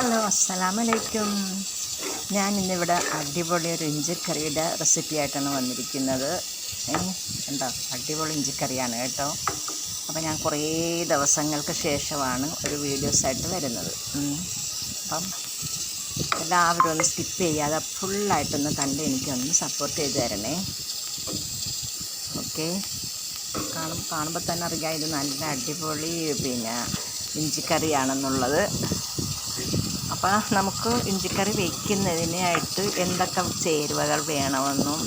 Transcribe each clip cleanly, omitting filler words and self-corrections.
Hello, അസ്സലാമലൈക്കും. ഞാൻ ഇന്നിവിടെ അടിപൊളി ഒരു ഇഞ്ചിക്കറിയുടെ റെസിപ്പി ആയിട്ടാണ് വന്നിരിക്കുന്നത്. കണ്ടോ, അടിപൊളി ഇഞ്ചിക്കറിയാണ് കേട്ടോ. അപ്പോൾ ഞാൻ കുറേ ദിവസങ്ങൾക്ക് ശേഷമാണ് ഒരു വീഡിയോസായിട്ട് വരുന്നത്. അപ്പം എല്ലാവരും ഒന്ന് സ്കിപ്പ് ചെയ്യാതെ ഫുള്ളായിട്ടൊന്ന് കണ്ട് എനിക്കൊന്ന് സപ്പോർട്ട് ചെയ്ത് തരണേ. ഓക്കെ, കാണുമ്പോൾ തന്നെ അറിയാം ഇത് നല്ല അടിപൊളി ഇഞ്ചിക്കറിയാണെന്നുള്ളത്. അപ്പോൾ നമുക്ക് ഇഞ്ചിക്കറി വയ്ക്കുന്നതിനായിട്ട് എന്തൊക്കെ ചേരുവകൾ വേണമെന്നും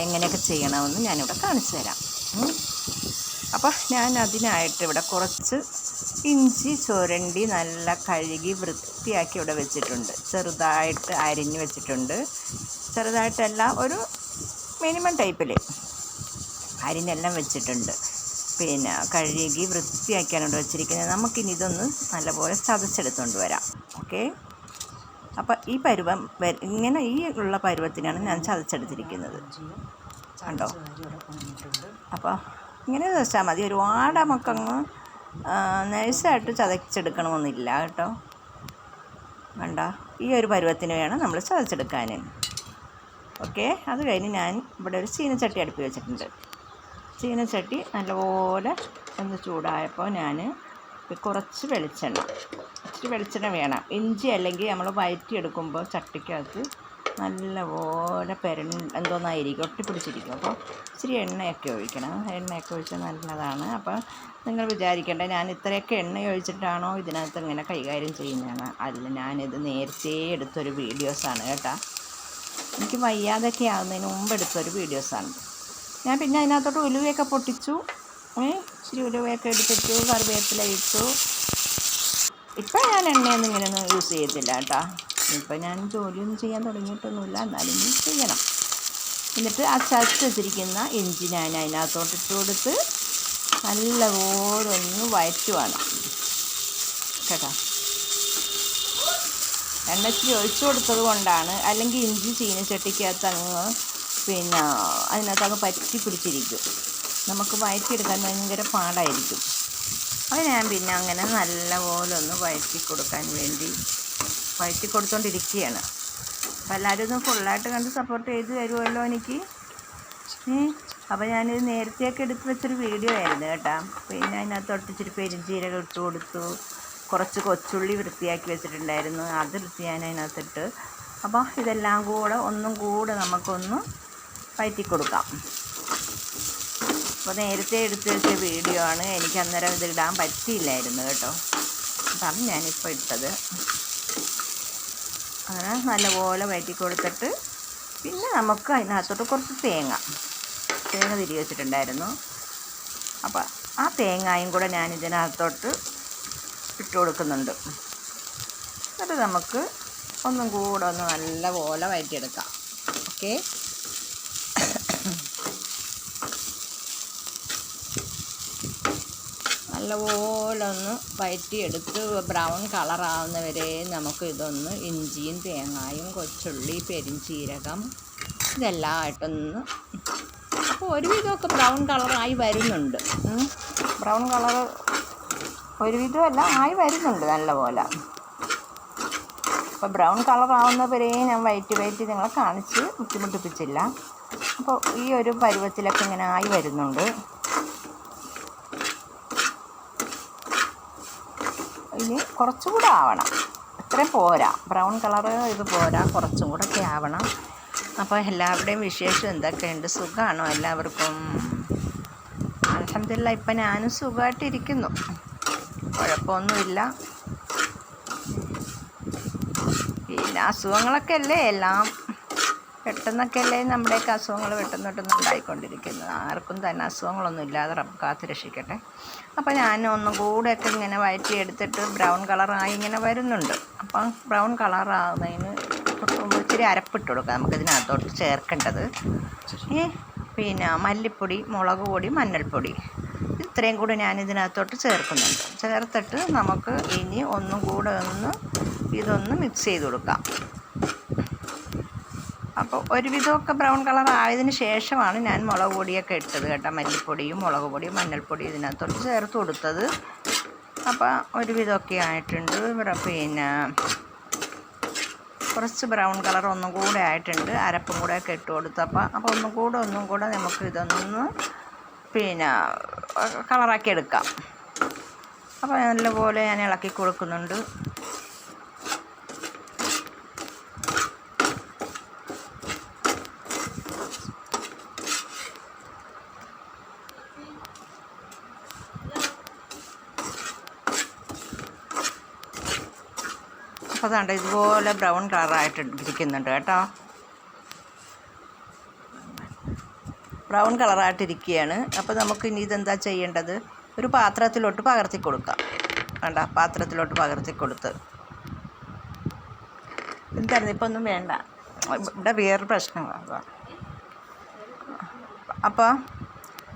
എങ്ങനെയൊക്കെ ചെയ്യണമെന്നും ഞാനിവിടെ കാണിച്ചു തരാം. അപ്പോൾ ഞാൻ അതിനായിട്ട് ഇവിടെ കുറച്ച് ഇഞ്ചി ചുരണ്ടി നല്ല കഴുകി വൃത്തിയാക്കി ഇവിടെ വെച്ചിട്ടുണ്ട്. ചെറുതായിട്ട് അരിഞ്ഞ് വെച്ചിട്ടുണ്ട്. ചെറുതായിട്ടല്ല, ഒരു മിനിമം ടൈപ്പിൽ അരിഞ്ഞെല്ലാം വെച്ചിട്ടുണ്ട്. കഴുകി വൃത്തിയാക്കിയാണ് ഇവിടെ വെച്ചിരിക്കുന്നത്. നമുക്കിനി ഇതൊന്ന് നല്ലപോലെ ചതച്ചെടുത്തുകൊണ്ട് വരാം. ഓക്കെ, അപ്പോൾ ഈ പരുവം ഇങ്ങനെ ഈ ഉള്ള പരുവത്തിനാണ് ഞാൻ ചതച്ചെടുത്തിരിക്കുന്നത്. കണ്ടോ, അപ്പോൾ ഇങ്ങനെ ചതച്ചാൽ മതി. ഒരുപാട് നമുക്കങ്ങ് നൈസായിട്ട് ചതച്ചെടുക്കണമെന്നില്ല കേട്ടോ. കണ്ട, ഈ ഒരു പരുവത്തിന് വേണം നമ്മൾ ചതച്ചെടുക്കാൻ. ഓക്കെ, അത് കഴിഞ്ഞ് ഞാൻ ഇവിടെ ഒരു ചീനച്ചട്ടി അടുപ്പി വെച്ചിട്ടുണ്ട്. ചീനച്ചട്ടി നല്ലപോലെ ഒന്ന് ചൂടായപ്പോൾ ഞാൻ കുറച്ച് വെളിച്ചെണ്ണ വേണം. ഇഞ്ചി അല്ലെങ്കിൽ നമ്മൾ വഴറ്റിയെടുക്കുമ്പോൾ ചട്ടിക്കകത്ത് നല്ലപോലെ എന്തോന്നായിരിക്കും, ഒട്ടിപ്പിടിച്ചിരിക്കും. അപ്പോൾ ഇച്ചിരി എണ്ണയൊക്കെ ഒഴിക്കണം. എണ്ണയൊക്കെ ഒഴിച്ചാൽ നല്ലതാണ്. അപ്പോൾ നിങ്ങൾ വിചാരിക്കേണ്ട ഞാൻ ഇത്രയൊക്കെ എണ്ണ ഒഴിച്ചിട്ടാണോ ഇതിനകത്ത് ഇങ്ങനെ കൈകാര്യം ചെയ്യുന്നതാണ്. അല്ല, ഞാനിത് നേരത്തെ എടുത്തൊരു വീഡിയോസാണ് കേട്ടോ. എനിക്ക് വയ്യാതൊക്കെ ആകുന്നതിന് മുമ്പ് എടുത്തൊരു വീഡിയോസാണ്. ഞാൻ പിന്നെ അതിനകത്തോട്ട് ഉലുവയൊക്കെ പൊട്ടിച്ചു, ഇച്ചിരി ഉലുവയൊക്കെ എടുത്തിട്ടു, കറിവേപ്പില ഇട്ടു. ഇപ്പം ഞാൻ എണ്ണയൊന്നും ഇങ്ങനെയൊന്നും യൂസ് ചെയ്യത്തില്ല കേട്ടോ. ഇപ്പം ഞാൻ ജോലിയൊന്നും ചെയ്യാൻ തുടങ്ങിയിട്ടൊന്നുമില്ല, എന്നാലും ചെയ്യണം. എന്നിട്ട് ആ ചതച്ച് വെച്ചിരിക്കുന്ന ഇഞ്ചി ഞാൻ അതിനകത്തോട്ട് ഇട്ട് കൊടുത്ത് നല്ലപോലെ ഒന്ന് വഴറ്റുവാണ് കേട്ടോ. എണ്ണ ഇച്ചിരി ഒഴിച്ചു കൊടുത്തത് കൊണ്ടാണ്, അല്ലെങ്കിൽ ഇഞ്ചി ചീനച്ചട്ടിക്കകത്ത് അങ്ങ് അതിനകത്ത് പറ്റി പിടിച്ചിരിക്കും. നമുക്ക് വഴറ്റിയെടുക്കാൻ ഭയങ്കര പാടായിരിക്കും. അത് ഞാൻ അങ്ങനെ നല്ലപോലെ ഒന്ന് വഴറ്റി കൊടുത്തോണ്ടിരിക്കുകയാണ്. അപ്പോൾ എല്ലാവരും ഒന്ന് ഫുള്ളായിട്ട് കണ്ട് സപ്പോർട്ട് ചെയ്ത് തരുമല്ലോ എനിക്ക്. അപ്പോൾ ഞാനിത് നേരത്തെയൊക്കെ എടുത്ത് വെച്ചൊരു വീഡിയോ ആയിരുന്നു കേട്ടോ. അതിനകത്തോട്ട് ഇച്ചിരി പെരുംജീരകം ഇട്ട് കൊടുത്തു. കുറച്ച് കൊച്ചുള്ളി വൃത്തിയാക്കി വെച്ചിട്ടുണ്ടായിരുന്നു, അതെടുത്ത് ഞാൻ അതിനകത്തിട്ട്. അപ്പോൾ ഇതെല്ലാം കൂടെ ഒന്നും കൂടെ നമുക്കൊന്ന് വഴറ്റി കൊടുക്കാം. അപ്പോൾ നേരത്തെ എടുത്ത് വെച്ച വീഡിയോ ആണ്, എനിക്ക് അന്നേരം ഇതിടാൻ പറ്റിയില്ലായിരുന്നു കേട്ടോ. അതാണ് ഞാനിപ്പോൾ ഇട്ടത്. അങ്ങനെ നല്ലപോലെ വഴറ്റി കൊടുത്തിട്ട് പിന്നെ നമുക്ക് അതിനകത്തോട്ട് കുറച്ച് തേങ്ങ തിരികെ വെച്ചിട്ടുണ്ടായിരുന്നു. അപ്പോൾ ആ തേങ്ങയും കൂടെ ഞാൻ ഇതിനകത്തോട്ട് ഇട്ട് കൊടുക്കുന്നുണ്ട്. എന്നിട്ട് നമുക്ക് ഒന്നും കൂടെ ഒന്ന് നല്ലപോലെ വഴറ്റിയെടുക്കാം. ഓക്കെ, നല്ലപോലെ ഒന്ന് വഴറ്റിയെടുത്ത് ബ്രൗൺ കളറാവുന്നവരെ നമുക്ക് ഇതൊന്ന് ഇഞ്ചിയും തേങ്ങായും കൊച്ചുള്ളി പെരുംജീരകം ഇതെല്ലാം ആയിട്ടൊന്ന്, അപ്പോൾ ഒരുവിധമൊക്കെ ബ്രൗൺ കളറായി വരുന്നുണ്ട്. ബ്രൗൺ കളർ ഒരുവിധമെല്ലാം ആയി വരുന്നുണ്ട് നല്ലപോലെ. അപ്പോൾ ബ്രൗൺ കളറാവുന്നവരെ ഞാൻ വഴറ്റി നിങ്ങളെ കാണിച്ച് ബുദ്ധിമുട്ടിപ്പിച്ചില്ല. അപ്പോൾ ഈ ഒരു പരുവത്തിലൊക്കെ ഇങ്ങനെ ആയി വരുന്നുണ്ട്. ഇനി കുറച്ചുകൂടെ ആവണം, ഇത്രയും പോരാ, ബ്രൗൺ കളറ് ഇത് പോരാ, കുറച്ചും കൂടെ ഒക്കെ ആവണം. അപ്പോൾ എല്ലാവരുടെയും വിശേഷം എന്തൊക്കെയുണ്ട്? സുഖമാണോ എല്ലാവർക്കും? അൽഹംദുലില്ലാ, ഇപ്പം ഞാനും സുഖമായിട്ടിരിക്കുന്നു, കുഴപ്പമൊന്നുമില്ല. അസുഖങ്ങളൊക്കെ അല്ലേ എല്ലാം, പെട്ടെന്നൊക്കെ അല്ലേ നമ്മുടെയൊക്കെ അസുഖങ്ങൾ പെട്ടെന്ന് ഉണ്ടായിക്കൊണ്ടിരിക്കുന്നത്. ആർക്കും തന്നെ അസുഖങ്ങളൊന്നും ഇല്ലാതെ റബ്ബ് കാത്ത് രക്ഷിക്കട്ടെ. അപ്പോൾ ഞാൻ ഒന്നും കൂടെയൊക്കെ ഇങ്ങനെ വഴറ്റിയെടുത്തിട്ട് ബ്രൗൺ കളറായി ഇങ്ങനെ വരുന്നുണ്ട്. അപ്പം ബ്രൗൺ കളറാകുന്നതിന് ഇച്ചിരി അരപ്പിട്ട് കൊടുക്കാം നമുക്കിതിനകത്തോട്ട് ചേർക്കേണ്ടത്. മല്ലിപ്പൊടി, മുളക് പൊടി, മഞ്ഞൾപ്പൊടി ഇത്രയും കൂടി ഞാൻ ഇതിനകത്തോട്ട് ചേർക്കുന്നുണ്ട്. ചേർത്തിട്ട് നമുക്ക് ഇനി ഒന്നും കൂടെ ഇതൊന്ന് മിക്സ് ചെയ്ത് കൊടുക്കാം. അപ്പോൾ ഒരുവിധമൊക്കെ ബ്രൗൺ കളർ ആയതിന് ശേഷമാണ് ഞാൻ മുളക് പൊടിയൊക്കെ ഇട്ടത് കേട്ടോ. മല്ലിപ്പൊടിയും മുളക് പൊടിയും മഞ്ഞൾപ്പൊടിയും ഇതിനകത്തോട്ട് ചേർത്ത് കൊടുത്തത്. അപ്പോൾ ഒരുവിധമൊക്കെ ആയിട്ടുണ്ട്. പിന്നെ കുറച്ച് ബ്രൗൺ കളർ ഒന്നും കൂടെ ആയിട്ടുണ്ട്. അരപ്പും കൂടെ ഒക്കെ ഇട്ട് കൊടുത്തപ്പോൾ അപ്പോൾ ഒന്നും കൂടെ നമുക്ക് ഇതൊന്ന് പിന്നെ കളറാക്കി എടുക്കാം. അപ്പോൾ നല്ലപോലെ ഞാൻ ഇളക്കി കൊടുക്കുന്നുണ്ട്. അപ്പോൾ അതാണ്ട് ഇതുപോലെ ബ്രൗൺ കളറായിട്ട് ഇരിക്കുന്നുണ്ട് കേട്ടോ. ബ്രൗൺ കളറായിട്ടിരിക്കുകയാണ്. അപ്പോൾ നമുക്ക് ഇനി ഇതെന്താ ചെയ്യേണ്ടത്, ഒരു പാത്രത്തിലോട്ട് പകർത്തി കൊടുക്കാം. വേണ്ട, പാത്രത്തിലോട്ട് പകർത്തി കൊടുത്ത് എന്തായിരുന്നു ഇപ്പം ഒന്നും വേണ്ട, ഇവിടെ വേറൊരു പ്രശ്നമാണ്. അപ്പോൾ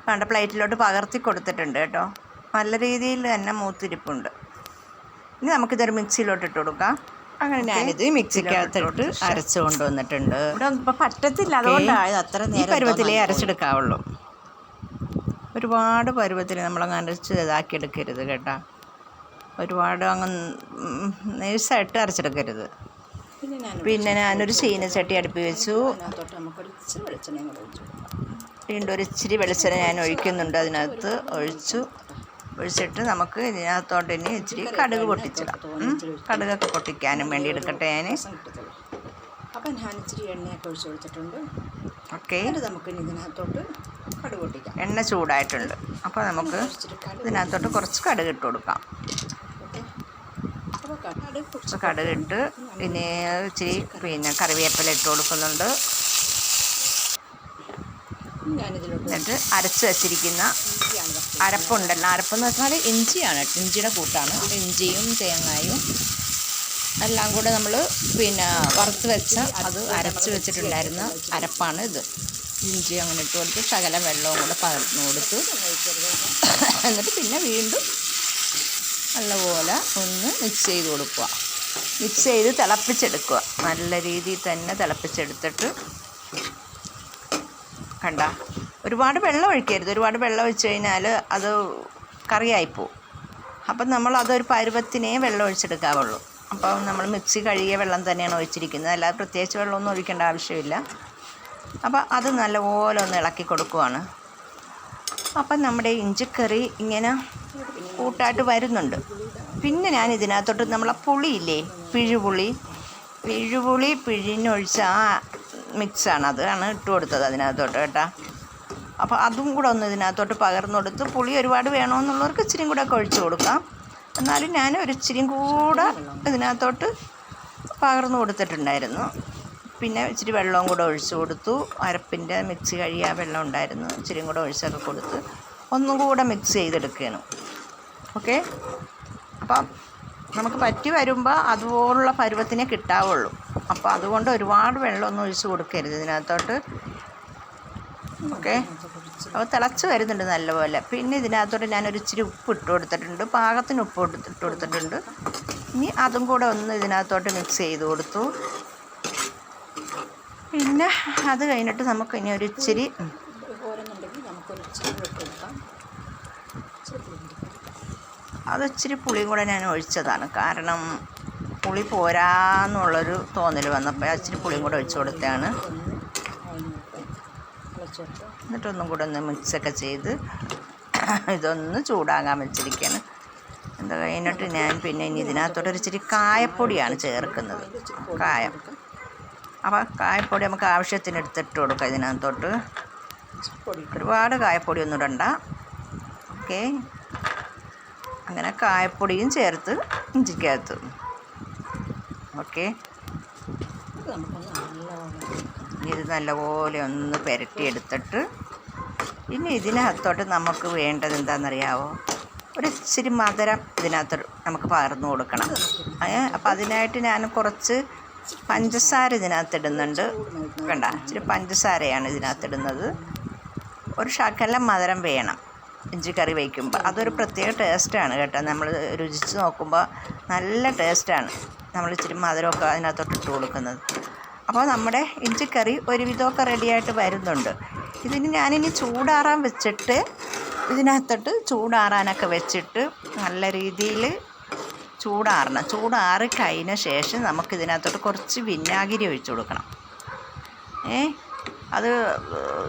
വേണ്ട, പ്ലേറ്റിലോട്ട് പകർത്തി കൊടുത്തിട്ടുണ്ട് കേട്ടോ. നല്ല രീതിയിൽ തന്നെ മൂത്തിരിപ്പുണ്ട്. ഇനി നമുക്കിതൊരു മിക്സിയിലോട്ട് ഇട്ട് കൊടുക്കാം. അങ്ങനെ ഞാനിത് മിക്സിക്കകത്തിട്ട് അരച്ച് കൊണ്ടുവന്നിട്ടുണ്ട്. ഇവിടെ ഇപ്പം പറ്റത്തില്ല, അതുകൊണ്ടാണ് അത്ര നേരം പരുവത്തിലേ അരച്ചെടുക്കാവുള്ളൂ. ഒരുപാട് പരുവത്തിൽ നമ്മളങ്ങ് അരച്ച് ഇതാക്കിയെടുക്കരുത് കേട്ടോ. ഒരുപാട് അങ്ങ് നൈസായിട്ട് അരച്ചെടുക്കരുത്. പിന്നെ ഞാനൊരു ചീനച്ചട്ടി അടുപ്പി വെച്ചു. വീണ്ടും ഒരു ഇച്ചിരി വെളിച്ചെണ്ണ ഞാൻ ഒഴിക്കുന്നുണ്ട്. അതിനകത്ത് ഒഴിച്ചിട്ട് നമുക്ക് ഇതിനകത്തോട്ട് ഇനി ഇച്ചിരി കടുക് പൊട്ടിച്ചിടാം. കടുകൊക്കെ പൊട്ടിക്കാനും വേണ്ടി എടുക്കട്ടെ ഞാൻ. അപ്പം ഞാൻ ഇച്ചിരി എണ്ണയൊക്കെ ഒഴിച്ച് കൊടുത്തിട്ടുണ്ട്. ഓക്കെ, നമുക്ക് ഇതിനകത്തോട്ട് കടുക് പൊട്ടിക്കാം. എണ്ണ ചൂടായിട്ടുണ്ട്. അപ്പോൾ നമുക്ക് ഇതിനകത്തോട്ട് കുറച്ച് കടുക് ഇട്ട് കൊടുക്കാം. കുറച്ച് കടുക് ഇട്ട് ഇനി ഇച്ചിരി പിന്നെ കറിവേപ്പില ഇട്ട് കൊടുക്കുന്നുണ്ട്. എന്നിട്ട് അരച്ച് വച്ചിരിക്കുന്ന അരപ്പുണ്ടല്ലോ, അരപ്പെന്ന് വെച്ചാൽ ഇഞ്ചിയാണ്, ഇഞ്ചിയുടെ കൂട്ടാണ്. ഇഞ്ചിയും തേങ്ങായും എല്ലാം കൂടെ നമ്മൾ പിന്നെ വറുത്ത് വെച്ച അത് അരച്ച് വെച്ചിട്ടുണ്ടായിരുന്ന അരപ്പാണ് ഇത്. ഇഞ്ചി അങ്ങനെ ഇട്ട് കൊടുത്ത് ശകലം വെള്ളവും കൂടെ പകർന്നു കൊടുത്ത് എന്നിട്ട് പിന്നെ വീണ്ടും നല്ലപോലെ ഒന്ന് മിക്സ് ചെയ്ത് കൊടുക്കുക. മിക്സ് ചെയ്ത് തിളപ്പിച്ചെടുക്കുക. നല്ല രീതിയിൽ തന്നെ തിളപ്പിച്ചെടുത്തിട്ട് കണ്ട, ഒരുപാട് വെള്ളം ഒഴിക്കരുത്. ഒരുപാട് വെള്ളം ഒഴിച്ച് കഴിഞ്ഞാൽ അത് കറിയായിപ്പോവും. അപ്പം നമ്മൾ അതൊരു പരുവത്തിനേ വെള്ളം ഒഴിച്ചെടുക്കാവുള്ളൂ. അപ്പം നമ്മൾ മിക്സി കഴുകിയ വെള്ളം തന്നെയാണ് ഒഴിച്ചിരിക്കുന്നത്, അല്ലാതെ പ്രത്യേകിച്ച് വെള്ളമൊന്നും ഒഴിക്കേണ്ട ആവശ്യമില്ല. അപ്പം അത് നല്ലപോലെ ഒന്ന് ഇളക്കി കൊടുക്കുവാണ്. അപ്പം നമ്മുടെ ഇഞ്ചിക്കറി ഇങ്ങനെ കൂട്ടായിട്ട് വരുന്നുണ്ട്. പിന്നെ ഞാൻ ഇതിനകത്തോട്ട് നമ്മളെ പുളിയില്ലേ, പിഴുപുളി പിഴിഞ്ഞൊഴിച്ച ആ മിക്സാണ്, അതാണ് ഇട്ട് കൊടുത്തത് അതിനകത്തോട്ട് കേട്ടോ. അപ്പോൾ അതും കൂടെ ഒന്ന് ഇതിനകത്തോട്ട് പകർന്നു കൊടുത്ത്, പുളി ഒരുപാട് വേണമെന്നുള്ളവർക്ക് ഇച്ചിരിയും കൂടെ ഒക്കെ ഒഴിച്ച് കൊടുക്കാം. എന്നാലും ഞാൻ ഒരു ഇച്ചിരിയും കൂടെ ഇതിനകത്തോട്ട് പകർന്നു കൊടുത്തിട്ടുണ്ടായിരുന്നു. പിന്നെ ഇച്ചിരി വെള്ളവും കൂടെ ഒഴിച്ച് കൊടുത്തു. അരപ്പിൻ്റെ മിക്സി കഴിയാൻ വെള്ളം ഉണ്ടായിരുന്നു, ഇച്ചിരിയും കൂടെ ഒഴിച്ചൊക്കെ കൊടുത്ത് ഒന്നും കൂടെ മിക്സ് ചെയ്തെടുക്കുകയാണ്. ഓക്കെ, അപ്പം നമുക്ക് പറ്റി വരുമ്പോൾ അതുപോലുള്ള പരുവത്തിനെ കിട്ടാവുള്ളൂ. അപ്പോൾ അതുകൊണ്ട് ഒരുപാട് വെള്ളമൊന്നും ഒഴിച്ച് കൊടുക്കരുത് ഇതിനകത്തോട്ട്. ഓക്കെ, അപ്പോൾ തിളച്ച് വരുന്നുണ്ട് നല്ലപോലെ. പിന്നെ ഇതിനകത്തോട്ട് ഞാനൊരു ഇച്ചിരി ഉപ്പ് ഇട്ട് കൊടുത്തിട്ടുണ്ട്, പാകത്തിന് ഉപ്പ് ഇട്ട് കൊടുത്തിട്ടുണ്ട്. ഇനി അതും കൂടെ ഒന്ന് ഇതിനകത്തോട്ട് മിക്സ് ചെയ്ത് കൊടുത്തു. പിന്നെ അത് കഴിഞ്ഞിട്ട് നമുക്ക് ഇനി ഒരു ഇച്ചിരി ഇച്ചിരി പുളിയും കൂടെ ഞാൻ ഒഴിച്ചതാണ്. കാരണം പുളി പോരാന്നുള്ളൊരു തോന്നൽ വന്നപ്പോൾ ഇച്ചിരി പുളിയും കൂടെ ഒഴിച്ച് കൊടുത്തതാണ്. എന്നിട്ടൊന്നും കൂടെ ഒന്ന് മിക്സൊക്കെ ചെയ്ത് ഇതൊന്ന് ചൂടാകാൻ വെച്ചിരിക്കുകയാണ്. എന്താ കഴിഞ്ഞിട്ട് ഞാൻ പിന്നെ ഇനി ഇതിനകത്തോട്ടൊരു ഇച്ചിരി കായപ്പൊടിയാണ് ചേർക്കുന്നത്, കായം. അപ്പോൾ കായപ്പൊടി നമുക്ക് ആവശ്യത്തിന് എടുത്തിട്ട് കൊടുക്കാം ഇതിനകത്തോട്ട്. ഒരുപാട് കായപ്പൊടി ഒന്നും ഇടണ്ട. ഓക്കെ, അങ്ങനെ കായപ്പൊടിയും ചേർത്ത് ഇഞ്ചിക്കകത്ത്. ഓക്കെ, ഇത് നല്ലപോലെ ഒന്ന് പുരട്ടിയെടുത്തിട്ട് ഇനി ഇതിനകത്തോട്ട് നമുക്ക് വേണ്ടത് എന്താണെന്നറിയാമോ, ഒരു ഇച്ചിരി മധുരം ഇതിനകത്ത് നമുക്ക് പകർന്നു കൊടുക്കണം. അപ്പോൾ അതിനായിട്ട് ഞാൻ കുറച്ച് പഞ്ചസാര ഇതിനകത്ത് ഇടുന്നുണ്ട്. വേണ്ട, ഇച്ചിരി പഞ്ചസാരയാണ് ഇതിനകത്തിടുന്നത്. ഒരു ശകലം മധുരം വേണം ഇഞ്ചിക്കറി വയ്ക്കുമ്പോൾ, അതൊരു പ്രത്യേക ടേസ്റ്റാണ് കേട്ടോ. നമ്മൾ രുചിച്ച് നോക്കുമ്പോൾ നല്ല ടേസ്റ്റാണ് നമ്മൾ ഇച്ചിരി മധുരമൊക്കെ അതിനകത്തോട്ട് ഇട്ട് കൊടുക്കുന്നത്. അപ്പോൾ നമ്മുടെ ഇഞ്ചിക്കറി ഒരുവിധമൊക്കെ റെഡിയായിട്ട് വരുന്നുണ്ട്. ഇതിന് ഞാനിനി ചൂടാറാൻ വെച്ചിട്ട് ഇതിനകത്തോട്ട് ചൂടാറാനൊക്കെ വെച്ചിട്ട് നല്ല രീതിയിൽ ചൂടാറി കഴിഞ്ഞ ശേഷം നമുക്കിതിനകത്തോട്ട് കുറച്ച് വിനാഗിരി ഒഴിച്ചു കൊടുക്കണം. അത്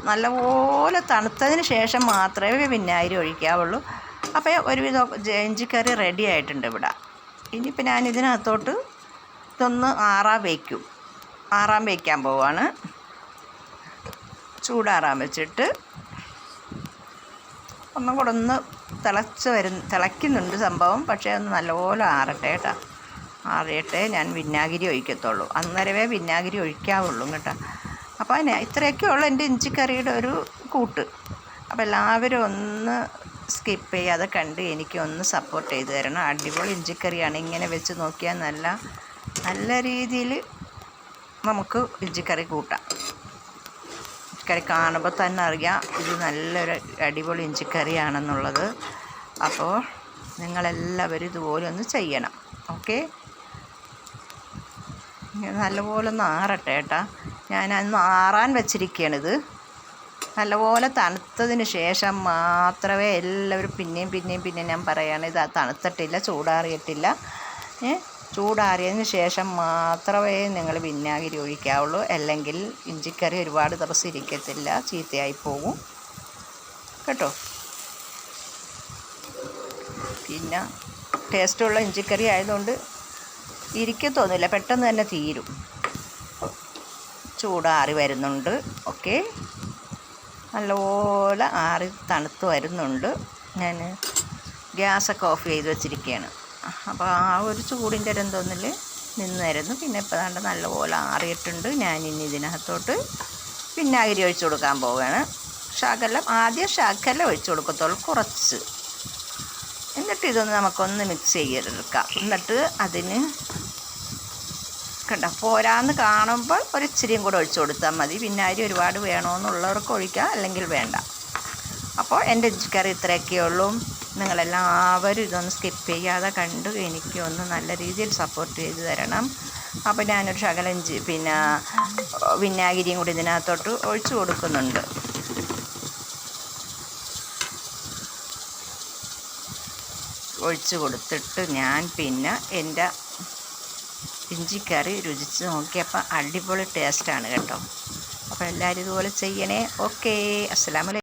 നല്ലപോലെ തണുത്തതിന് ശേഷം മാത്രമേ വിനാഗിരി ഒഴിക്കാവുള്ളൂ. അപ്പോൾ ഒരുവിധം ഇഞ്ചിക്കറി റെഡി ആയിട്ടുണ്ട് ഇവിടെ. ഇനിയിപ്പോൾ ഞാൻ ഇതിനകത്തോട്ട് ഇതൊന്ന് ആറാൻ വയ്ക്കാൻ പോവാണ്. ചൂടാറാൻ വെച്ചിട്ട് ഒന്നും കൂടെ ഒന്ന് തിളയ്ക്കുന്നുണ്ട് സംഭവം. പക്ഷേ ഒന്ന് നല്ലപോലെ ആറിയിട്ടേ ഞാൻ വിനാഗിരി ഒഴിക്കത്തുള്ളൂ. അന്നേരമേ വിനാഗിരി ഒഴിക്കാവുള്ളൂ കേട്ടോ. അപ്പോൾ ഇത്രയൊക്കെ ഉള്ളൂ എൻ്റെ ഇഞ്ചിക്കറിയുടെ ഒരു കൂട്ട്. അപ്പോൾ എല്ലാവരും ഒന്ന് സ്കിപ്പ് ചെയ്യാതെ കണ്ട് എനിക്കൊന്ന് സപ്പോർട്ട് ചെയ്ത് തരണം. അടിപൊളി ഇഞ്ചിക്കറിയാണ്. ഇങ്ങനെ വെച്ച് നോക്കിയാൽ നല്ല രീതിയിൽ നമുക്ക് ഇഞ്ചിക്കറി കൂട്ടാം. ഇഞ്ചിക്കറി കാണുമ്പോൾ തന്നെ അറിയാം ഇത് നല്ലൊരു അടിപൊളി ഇഞ്ചിക്കറിയാണെന്നുള്ളത്. അപ്പോൾ നിങ്ങളെല്ലാവരും ഇതുപോലെ ഒന്ന് ചെയ്യണം. ഓക്കെ, നല്ലപോലെ ഒന്ന് ആറട്ടെ കേട്ടോ. ഞാനന്ന് ആറാൻ വെച്ചിരിക്കുകയാണിത്. നല്ലപോലെ തണുത്തതിന് ശേഷം മാത്രമേ എല്ലാവരും പിന്നെയും ഞാൻ പറയുകയാണ്, ഇത് തണുത്തിട്ടില്ല, ചൂടാറിയിട്ടില്ല. ചൂടാറിയതിന് ശേഷം മാത്രമേ നിങ്ങൾ വിനാഗിരി ഒഴിക്കാവുള്ളൂ. അല്ലെങ്കിൽ ഇഞ്ചിക്കറി ഒരുപാട് ദിവസം ഇരിക്കത്തില്ല, ചീത്തയായി പോകും കേട്ടോ. പിന്നെ ടേസ്റ്റുള്ള ഇഞ്ചിക്കറി ആയതുകൊണ്ട് ഇരിക്കത്തൊന്നുമില്ല, പെട്ടെന്ന് തന്നെ തീരും. ചൂടാറി വരുന്നുണ്ട്. ഓക്കെ, നല്ലപോലെ തണുത്ത് വരുന്നുണ്ട്. ഞാൻ ഗ്യാസൊക്കെ ഓഫ് ചെയ്ത് വെച്ചിരിക്കുകയാണ്. അപ്പോൾ ആ ഒരു ചൂടിൻ്റെ രന്തോന്നിൽ നിന്നായിരുന്നു. പിന്നെ ഇപ്പോൾ ദാണ്ട് നല്ലപോലെ ആറിയിട്ടുണ്ട്. ഞാനിനി ഇതിനകത്തോട്ട് വിനാഗിരി ഒഴിച്ചു കൊടുക്കാൻ പോവുകയാണ്. ആദ്യം ശകലം ഒഴിച്ചു കൊടുക്കത്തുള്ളൂ, കുറച്ച്. എന്നിട്ട് ഇതൊന്ന് നമുക്കൊന്ന് മിക്സ് ചെയ്തെടുക്കാം. എന്നിട്ട് അതിന് പോരാന്ന് കാണുമ്പോൾ ഒരിച്ചിരിയും കൂടെ ഒഴിച്ചു കൊടുത്താൽ മതി. വിനാഗിരി ഒരുപാട് വേണമെന്നുള്ളവർക്ക് ഒഴിക്കാം, അല്ലെങ്കിൽ വേണ്ട. അപ്പോൾ എൻ്റെ ഇഞ്ചിക്കറി ഇത്രയൊക്കെ ഉള്ളൂ. നിങ്ങളെല്ലാവരും ഇതൊന്ന് സ്കിപ്പ് ചെയ്യാതെ കണ്ട് എനിക്കൊന്ന് നല്ല രീതിയിൽ സപ്പോർട്ട് ചെയ്ത് തരണം. അപ്പോൾ ഞാനൊരു ശകലം വിനാഗിരിയും കൂടി ഇതിനകത്തോട്ട് ഒഴിച്ചു കൊടുക്കുന്നുണ്ട്. ഒഴിച്ചു കൊടുത്തിട്ട് ഞാൻ പിന്നെ എൻ്റെ ഇഞ്ചിക്കറി രുചിച്ച് നോക്കിയപ്പോൾ അടിപൊളി ടേസ്റ്റാണ് കേട്ടോ. അപ്പോൾ എല്ലാവരും ഇതുപോലെ ചെയ്യണേ. ഓക്കേ, അസ്സലാമു അലൈക്കും.